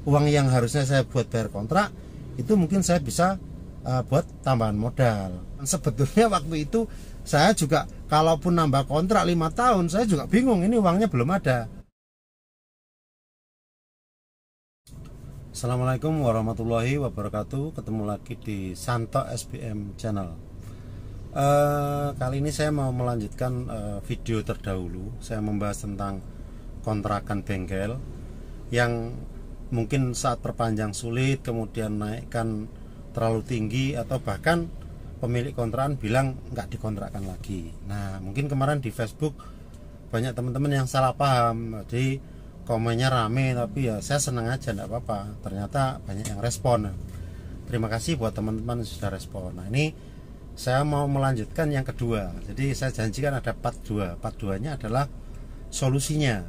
uang yang harusnya saya buat bayar kontrak itu mungkin saya bisa buat tambahan modal. Sebetulnya waktu itu saya juga kalaupun nambah kontrak 5 tahun saya juga bingung, ini uangnya belum ada. Assalamualaikum warahmatullahi wabarakatuh. Ketemu lagi di Santo SBM Channel. Kali ini saya mau melanjutkan video terdahulu. Saya membahas tentang kontrakan bengkel yang mungkin saat perpanjang sulit, kemudian naikkan terlalu tinggi, atau bahkan pemilik kontrakan bilang nggak dikontrakkan lagi. Nah, mungkin kemarin di Facebook banyak teman-teman yang salah paham, jadi komennya rame, tapi ya saya senang aja, enggak apa-apa. Ternyata banyak yang respon. Terima kasih buat teman-teman yang sudah respon. Nah, ini saya mau melanjutkan yang kedua. Jadi saya janjikan ada part 2. Part 2-nya adalah solusinya.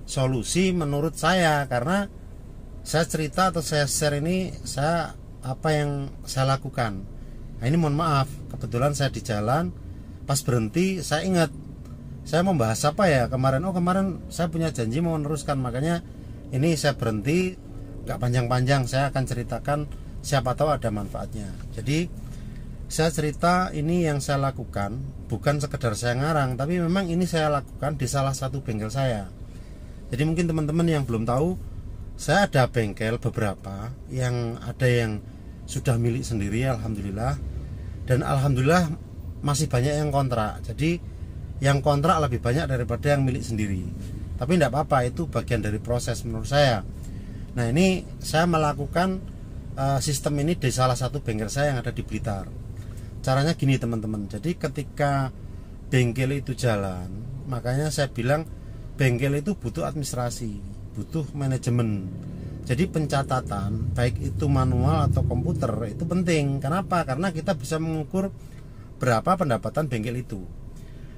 Solusi menurut saya, karena saya cerita atau saya share ini apa yang saya lakukan. Nah, ini mohon maaf, kebetulan saya di jalan, pas berhenti saya ingat saya mau bahas apa ya kemarin. Oh, kemarin saya punya janji mau meneruskan, makanya ini saya berhenti, nggak panjang-panjang, saya akan ceritakan, siapa tahu ada manfaatnya. Jadi saya cerita ini yang saya lakukan, bukan sekedar saya ngarang, tapi memang ini saya lakukan di salah satu bengkel saya. Jadi mungkin teman-teman yang belum tahu, saya ada bengkel beberapa, yang ada yang sudah milik sendiri, alhamdulillah, dan alhamdulillah masih banyak yang kontrak. Jadi yang kontrak lebih banyak daripada yang milik sendiri, tapi tidak apa-apa, itu bagian dari proses menurut saya. Nah, ini saya melakukan sistem ini di salah satu bengkel saya yang ada di Blitar. Caranya gini teman-teman, jadi ketika bengkel itu jalan, makanya saya bilang bengkel itu butuh administrasi, butuh manajemen. Jadi pencatatan, baik itu manual atau komputer, itu penting. Kenapa? Karena kita bisa mengukur berapa pendapatan bengkel itu.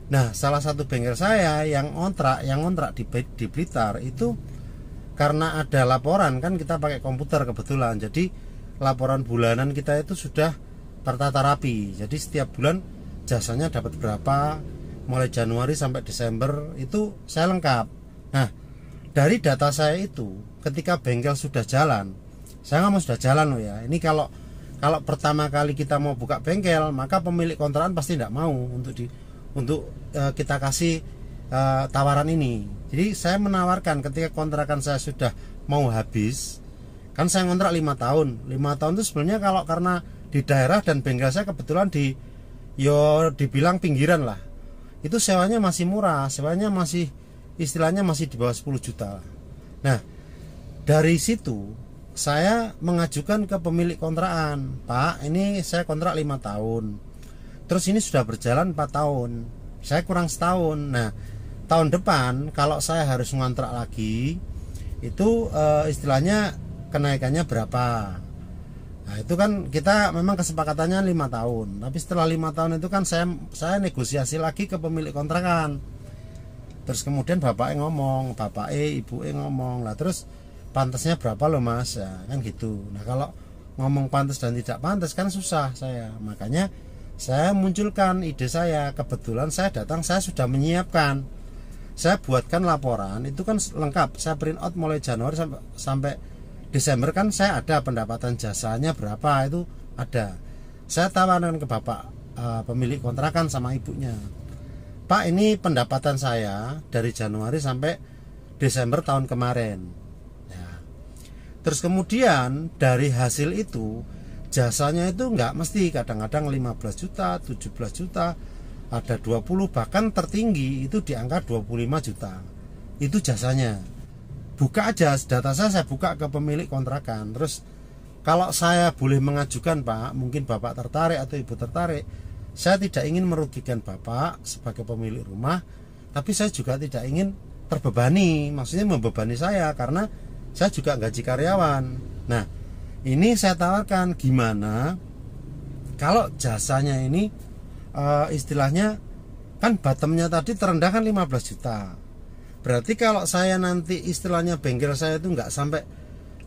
Nah, salah satu bengkel saya yang ngontrak di Blitar itu, karena ada laporan, kan kita pakai komputer kebetulan. Jadi laporan bulanan kita itu sudah tertata rapi. Jadi setiap bulan jasanya dapat berapa, mulai Januari sampai Desember itu saya lengkap. Nah, dari data saya itu, ketika bengkel sudah jalan, saya nggak mau sudah jalan loh ya. Ini kalau pertama kali kita mau buka bengkel, maka pemilik kontrakan pasti tidak mau untuk kita kasih tawaran ini. Jadi saya menawarkan ketika kontrakan saya sudah mau habis, kan saya ngontrak 5 tahun. 5 tahun itu sebenarnya kalau karena di daerah dan bengkel saya kebetulan dibilang pinggiran lah, itu sewanya masih murah, sewanya masih istilahnya masih di bawah 10 juta. Nah, dari situ saya mengajukan ke pemilik kontrakan, Pak, ini saya kontrak 5 tahun, terus ini sudah berjalan 4 tahun, saya kurang setahun. Nah, tahun depan kalau saya harus ngontrak lagi, itu istilahnya kenaikannya berapa. Nah, itu kan kita memang kesepakatannya 5 tahun, tapi setelah 5 tahun itu kan saya negosiasi lagi ke pemilik kontrakan. Terus kemudian bapaknya ngomong, ibu ngomong lah, terus pantasnya berapa loh mas, ya, kan gitu. Nah, kalau ngomong pantas dan tidak pantas kan susah saya. Makanya saya munculkan ide saya. Kebetulan saya datang, saya sudah menyiapkan, saya buatkan laporan itu kan lengkap, saya print out mulai Januari sampai Desember, kan saya ada pendapatan jasanya berapa, itu ada. Saya tawarkan ke bapak pemilik kontrakan sama ibunya, Pak, ini pendapatan saya dari Januari sampai Desember tahun kemarin ya. Terus kemudian dari hasil itu jasanya itu nggak mesti, kadang-kadang 15 juta, 17 juta, ada 20, bahkan tertinggi itu di angka 25 juta. Itu jasanya. Buka aja data saya buka ke pemilik kontrakan. Terus kalau saya boleh mengajukan, Pak, mungkin Bapak tertarik atau Ibu tertarik, saya tidak ingin merugikan Bapak sebagai pemilik rumah, tapi saya juga tidak ingin terbebani, maksudnya membebani saya, karena saya juga gaji karyawan. Nah, ini saya tawarkan, gimana kalau jasanya ini istilahnya kan bottomnya tadi terendah kan 15 juta. Berarti kalau saya nanti istilahnya bengkel saya itu nggak sampai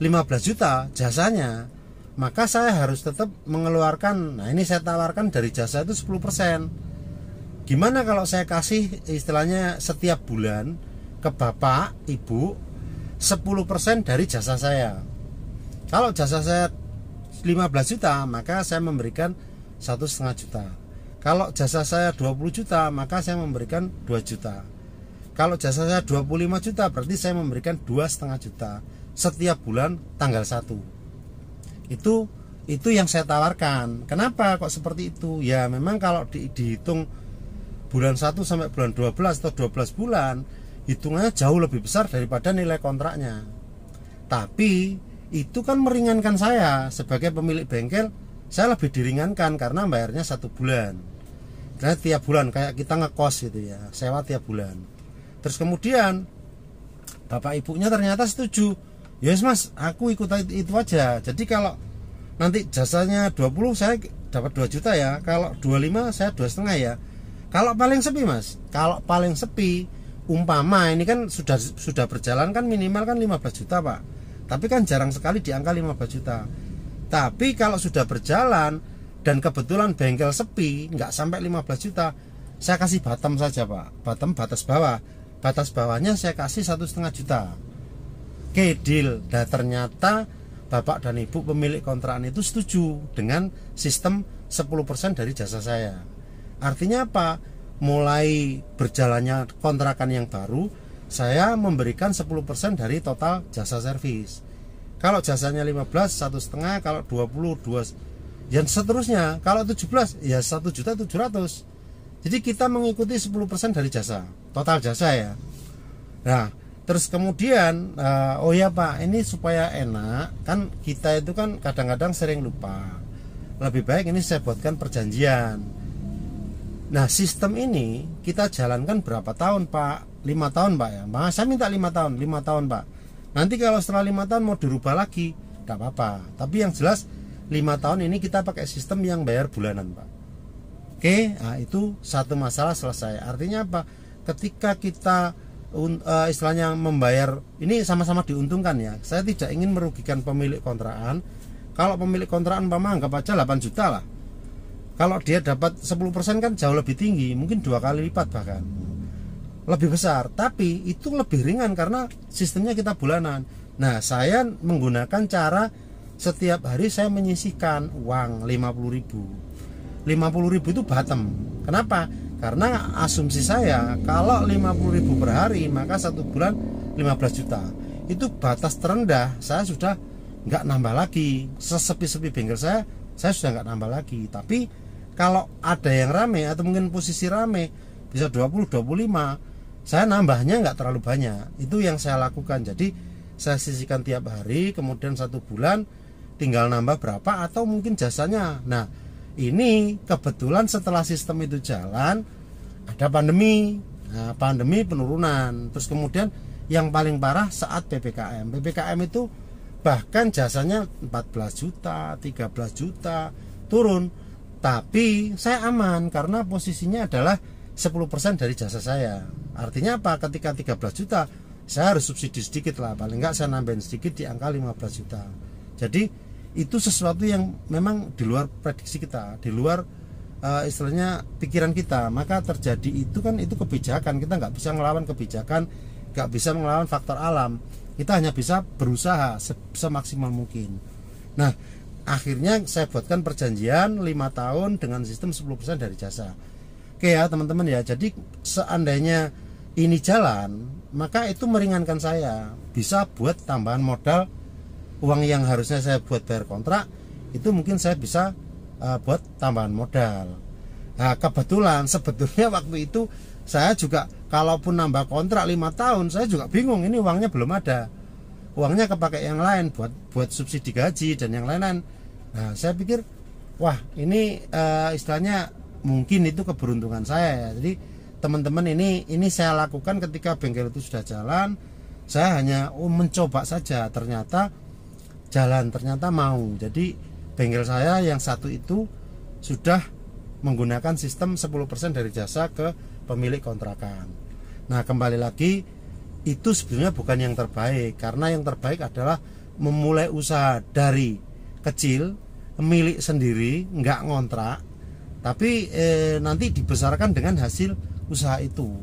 15 juta jasanya, maka saya harus tetap mengeluarkan. Nah, ini saya tawarkan dari jasa itu 10%. Gimana kalau saya kasih istilahnya setiap bulan ke bapak ibu 10% dari jasa saya. Kalau jasa saya 15 juta, maka saya memberikan 1,5 juta. Kalau jasa saya 20 juta, maka saya memberikan 2 juta. Kalau jasa saya 25 juta, berarti saya memberikan 2,5 juta setiap bulan tanggal 1. Itu yang saya tawarkan. Kenapa kok seperti itu? Ya memang kalau dihitung bulan 1 sampai bulan 12 atau 12 bulan, hitungannya jauh lebih besar daripada nilai kontraknya. Tapi itu kan meringankan saya sebagai pemilik bengkel. Saya lebih diringankan karena bayarnya 1 bulan. Karena tiap bulan kayak kita ngekos gitu ya, sewa tiap bulan. Terus kemudian bapak ibunya ternyata setuju. Yes mas, aku ikut itu aja. Jadi kalau nanti jasanya 20 saya dapat 2 juta ya. Kalau 25 saya 2,5 ya. Kalau paling sepi mas, kalau paling sepi umpama ini kan sudah berjalan kan minimal kan 15 juta pak. Tapi kan jarang sekali di angka 15 juta. Tapi kalau sudah berjalan dan kebetulan bengkel sepi, nggak sampai 15 juta, saya kasih bottom saja pak. Bottom batas bawah. Batas bawahnya saya kasih 1,5 juta. Oke, deal. Dan ternyata bapak dan ibu pemilik kontrakan itu setuju dengan sistem 10% dari jasa saya. Artinya apa? Mulai berjalannya kontrakan yang baru, saya memberikan 10% dari total jasa servis. Kalau jasanya 15, 1,5, kalau 20, 2, dan seterusnya. Kalau 17, ya 1.700.000. Jadi kita mengikuti 10% dari jasa, total jasa ya. Nah, terus kemudian, oh ya Pak, ini supaya enak, kan kita itu kan kadang-kadang sering lupa. Lebih baik ini saya buatkan perjanjian. Nah, sistem ini kita jalankan berapa tahun Pak? 5 tahun Pak ya. Maka saya minta 5 tahun, 5 tahun Pak. Nanti kalau setelah 5 tahun mau dirubah lagi, tidak apa-apa. Tapi yang jelas 5 tahun ini kita pakai sistem yang bayar bulanan Pak. Oke, nah itu satu masalah selesai. Artinya apa? Ketika kita istilahnya membayar, ini sama-sama diuntungkan ya. Saya tidak ingin merugikan pemilik kontrakan. Kalau pemilik kontrakan anggap aja 8 juta lah. Kalau dia dapat 10% kan jauh lebih tinggi, mungkin 2 kali lipat bahkan. Lebih besar, tapi itu lebih ringan karena sistemnya kita bulanan. Nah, saya menggunakan cara setiap hari saya menyisihkan uang 50.000. 50.000 itu bottom. Kenapa? Karena asumsi saya kalau 50.000 per hari maka 1 bulan 15 juta. Itu batas terendah. Saya sudah nggak nambah lagi. Sesepi-sepi bengkel saya sudah nggak nambah lagi. Tapi kalau ada yang rame atau mungkin posisi rame bisa 20-25, saya nambahnya nggak terlalu banyak. Itu yang saya lakukan. Jadi saya sisihkan tiap hari, kemudian 1 bulan tinggal nambah berapa atau mungkin jasanya. Nah, ini kebetulan setelah sistem itu jalan ada pandemi. Nah, pandemi penurunan. Terus kemudian yang paling parah saat PPKM. PPKM itu bahkan jasanya 14 juta, 13 juta turun. Tapi saya aman karena posisinya adalah 10% dari jasa saya. Artinya apa? Ketika 13 juta saya harus subsidi sedikit lah, paling enggak saya nambahin sedikit di angka 15 juta. Jadi itu sesuatu yang memang di luar prediksi kita, di luar istilahnya pikiran kita. Maka terjadi itu kan, itu kebijakan. Kita nggak bisa melawan kebijakan, nggak bisa melawan faktor alam. Kita hanya bisa berusaha semaksimal mungkin. Nah, akhirnya saya buatkan perjanjian 5 tahun dengan sistem 10% dari jasa. Oke ya teman-teman ya. Jadi seandainya ini jalan, maka itu meringankan saya. Bisa buat tambahan modal. Uang yang harusnya saya buat bayar kontrak, itu mungkin saya bisa buat tambahan modal. Nah, kebetulan sebetulnya waktu itu saya juga kalaupun nambah kontrak 5 tahun, saya juga bingung, ini uangnya belum ada. Uangnya kepakai yang lain buat subsidi gaji dan yang lain-lain. Nah, saya pikir wah, ini istilahnya mungkin itu keberuntungan saya ya. Jadi teman-teman, ini saya lakukan ketika bengkel itu sudah jalan. Saya hanya mencoba saja, ternyata jalan, ternyata mau. Jadi bengkel saya yang satu itu sudah menggunakan sistem 10% dari jasa ke pemilik kontrakan. Nah, kembali lagi, itu sebenarnya bukan yang terbaik, karena yang terbaik adalah memulai usaha dari kecil, milik sendiri, nggak ngontrak, tapi nanti dibesarkan dengan hasil usaha itu.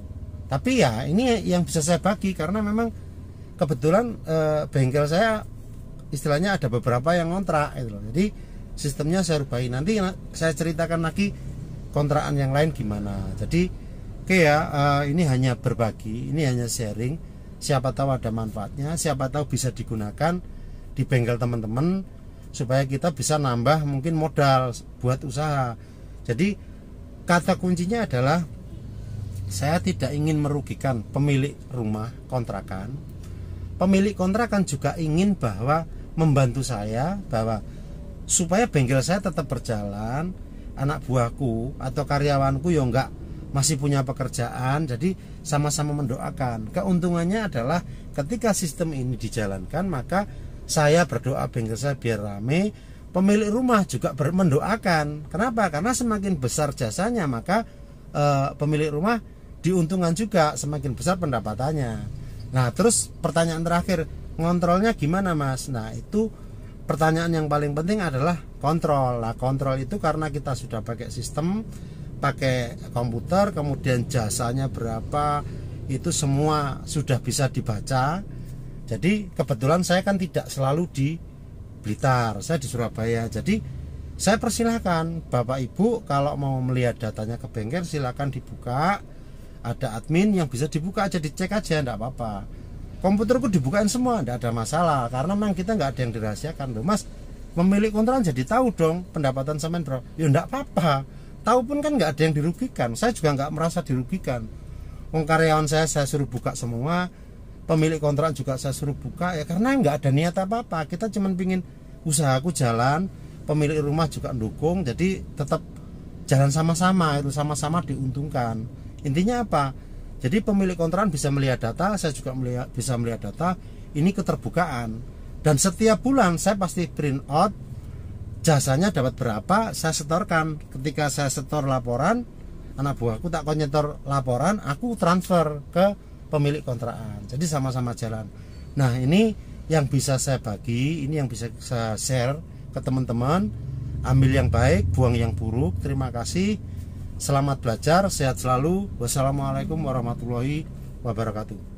Tapi ya ini yang bisa saya bagi, karena memang kebetulan bengkel saya istilahnya ada beberapa yang ngontrak gitu loh. Jadi sistemnya saya rubahin. Nanti saya ceritakan lagi kontrakan yang lain gimana. Jadi oke ya, ini hanya berbagi, ini hanya sharing. Siapa tahu ada manfaatnya, siapa tahu bisa digunakan di bengkel teman-teman supaya kita bisa nambah mungkin modal buat usaha. Jadi kata kuncinya adalah saya tidak ingin merugikan pemilik rumah kontrakan. Pemilik kontrakan juga ingin bahwa membantu saya bahwa supaya bengkel saya tetap berjalan, anak buahku atau karyawanku ya enggak masih punya pekerjaan. Jadi sama-sama mendoakan. Keuntungannya adalah ketika sistem ini dijalankan, maka saya berdoa bengkel saya biar rame, pemilik rumah juga mendoakan. Kenapa? Karena semakin besar jasanya, maka pemilik rumah diuntungkan juga, semakin besar pendapatannya. Nah, terus pertanyaan terakhir, ngontrolnya gimana Mas? Nah, itu pertanyaan yang paling penting adalah kontrol. Nah, kontrol itu karena kita sudah pakai sistem, pakai komputer, kemudian jasanya berapa, itu semua sudah bisa dibaca. Jadi kebetulan saya kan tidak selalu di Blitar, saya di Surabaya. Jadi saya persilahkan Bapak Ibu kalau mau melihat datanya ke bengkel silahkan dibuka. Ada admin yang bisa dibuka aja, dicek aja, enggak apa-apa. Komputerku dibukain semua, enggak ada masalah. Karena memang kita enggak ada yang dirahasiakan. Loh Mas, pemilik kontrakan jadi tahu dong pendapatan sampean berapa. Ya enggak apa-apa. Tahu pun kan enggak ada yang dirugikan. Saya juga enggak merasa dirugikan. Karyawan saya suruh buka semua, pemilik kontrakan juga saya suruh buka, ya karena enggak ada niat apa-apa. Kita cuma pingin usahaku jalan, pemilik rumah juga mendukung, jadi tetap jalan sama-sama, itu sama-sama diuntungkan. Intinya apa? Jadi pemilik kontrakan bisa melihat data, saya juga bisa melihat data. Ini keterbukaan. Dan setiap bulan saya pasti print out jasanya dapat berapa, saya setorkan. Ketika saya setor laporan, anak buahku tak nyetor laporan, aku transfer ke pemilik kontrakan. Jadi sama-sama jalan. Nah, ini yang bisa saya bagi, ini yang bisa saya share ke teman-teman. Ambil yang baik, buang yang buruk. Terima kasih. Selamat belajar, sehat selalu. Wassalamualaikum warahmatullahi wabarakatuh.